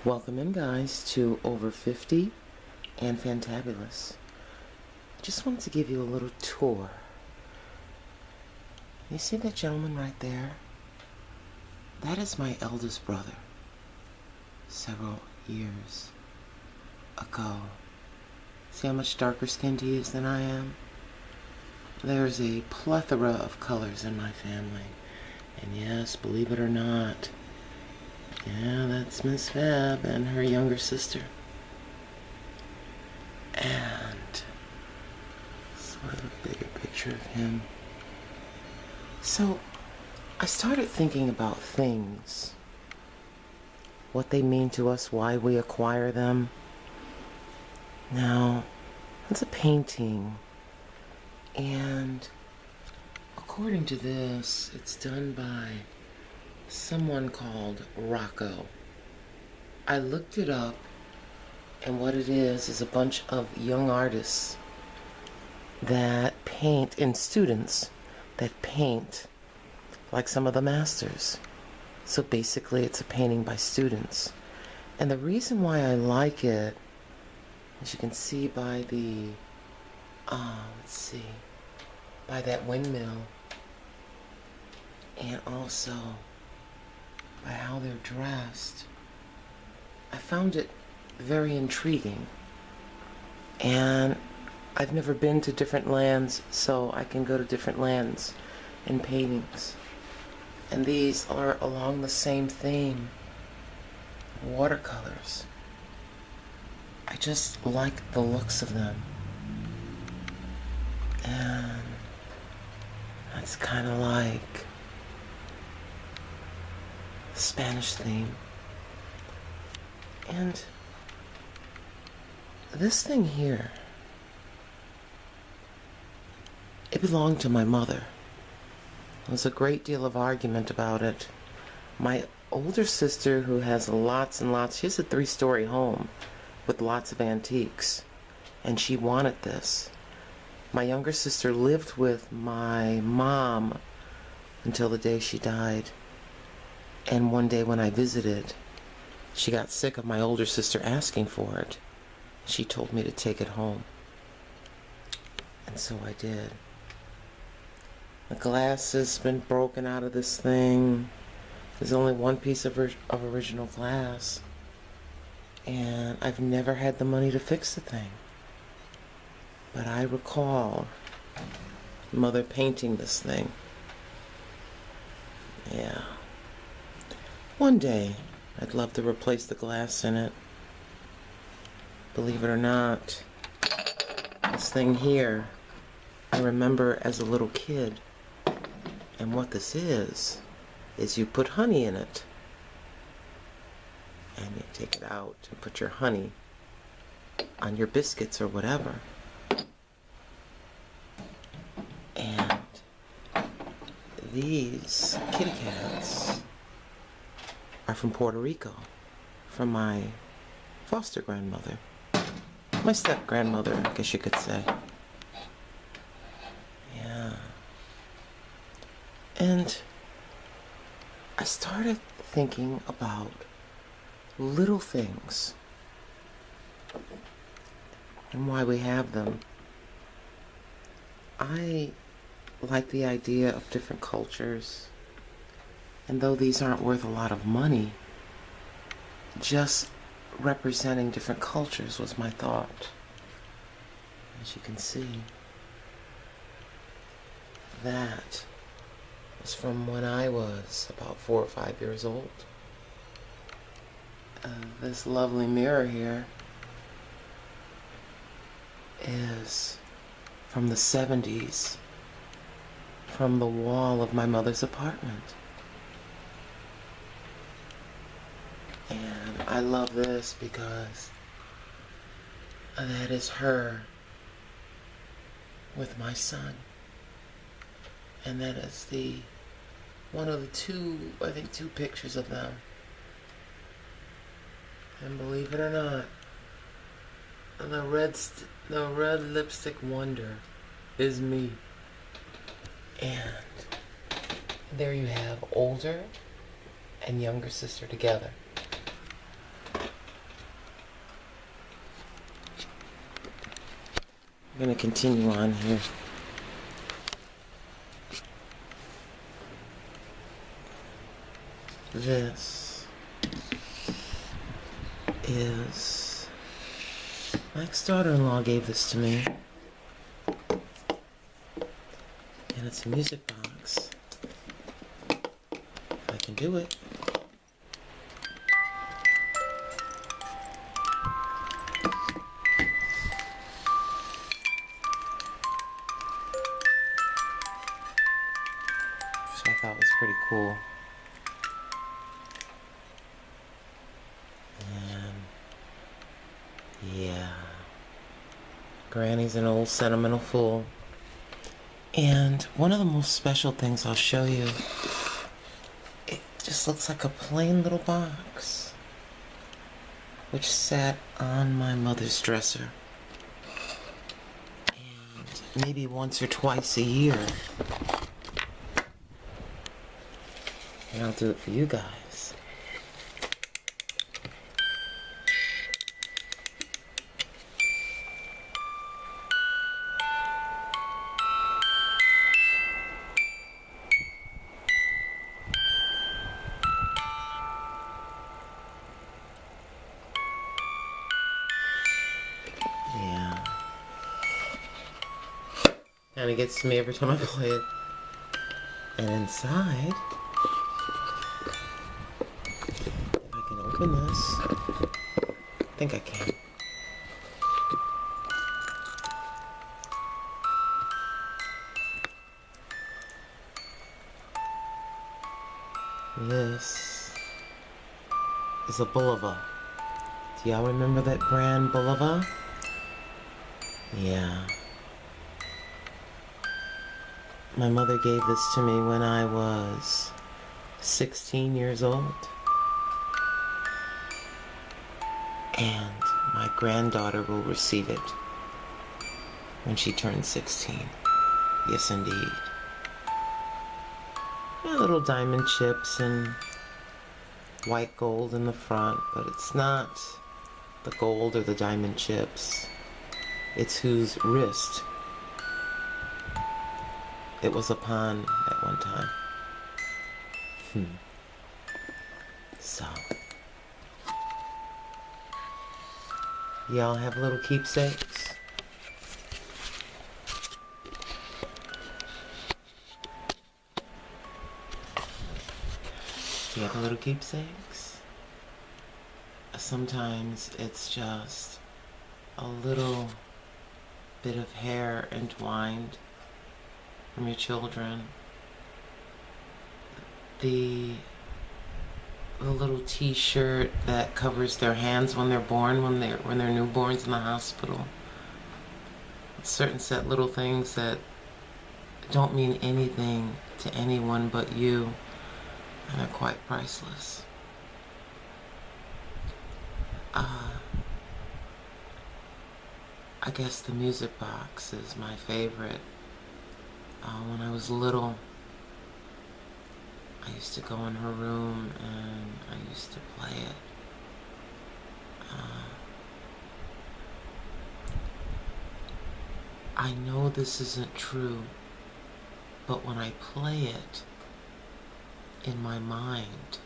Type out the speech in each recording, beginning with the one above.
Welcome in, guys, to Over 50 and Fantabulous. Just wanted to give you a little tour. You see that gentleman right there? That is my eldest brother. Several years ago. See how much darker skinned he is than I am? There's a plethora of colors in my family. And yes, believe it or not, yeah, that's Miss Fab and her younger sister. And sort of a bigger picture of him. So, I started thinking about things. What they mean to us, why we acquire them. Now, it's a painting. And according to this, it's done by someone called Rocco. I looked it up, and what it is a bunch of young artists that paint, and students that paint like some of the masters. So basically it's a painting by students. And the reason why I like it, as you can see by the, by that windmill, and also by how they're dressed, I found it very intriguing. And I've never been to different lands, so I can go to different lands in paintings. And these are along the same theme, watercolors. I just like the looks of them. And that's kind of like Spanish theme. And this thing here, it belonged to my mother. There was a great deal of argument about it. My older sister, who has lots and lots, she has a 3-story home with lots of antiques, and she wanted this. My younger sister lived with my mom until the day she died. And one day when I visited, she got sick of my older sister asking for it. She told me to take it home. And so I did. The glass has been broken out of this thing. There's only one piece of original glass. And I've never had the money to fix the thing. But I recall Mother painting this thing. Yeah. One day, I'd love to replace the glass in it. Believe it or not, this thing here, I remember as a little kid. And what this is you put honey in it. And you take it out and put your honey on your biscuits or whatever. And these kitty cats are from Puerto Rico, from my foster grandmother. My step-grandmother, I guess you could say. Yeah. And I started thinking about little things and why we have them. I like the idea of different cultures, and though these aren't worth a lot of money, just representing different cultures was my thought. As you can see, that was from when I was about 4 or 5 years old. This lovely mirror here is from the 70s, from the wall of my mother's apartment. And I love this because that is her with my son. And that is one of the two pictures of them. And believe it or not, the red lipstick wonder is me. And there you have older and younger sister together. I'm going to continue on here. This is... my ex-daughter-in-law gave this to me. And it's a music box. If I can do it. Which I thought was pretty cool. And yeah, Granny's an old sentimental fool. And one of the most special things I'll show you, it just looks like a plain little box, which sat on my mother's dresser. And maybe once or twice a year, and I'll do it for you guys. Yeah. Kind of gets to me every time I play it. And inside, if I can open this, I think I can. This is a Bulova. Do y'all remember that brand, Bulova? Yeah. My mother gave this to me when I was 16 years old. And my granddaughter will receive it when she turns 16. Yes, indeed. Little diamond chips and white gold in the front, but it's not the gold or the diamond chips. It's whose wrist it was upon at one time. So, y'all have little keepsakes? Do you have little keepsakes? Sometimes it's just a little bit of hair entwined from your children. The little t-shirt that covers their hands when they're born, when they're newborns in the hospital. Certain set little things that don't mean anything to anyone but you, and are quite priceless. I guess the music box is my favorite. When I was little, I used to go in her room and I used to play it. I know this isn't true, but when I play it in my mind,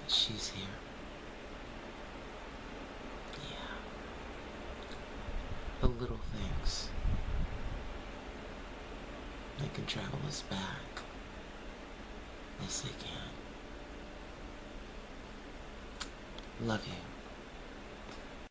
she's here. Yeah. The little things, they can travel us back. Yes, they can. Love you.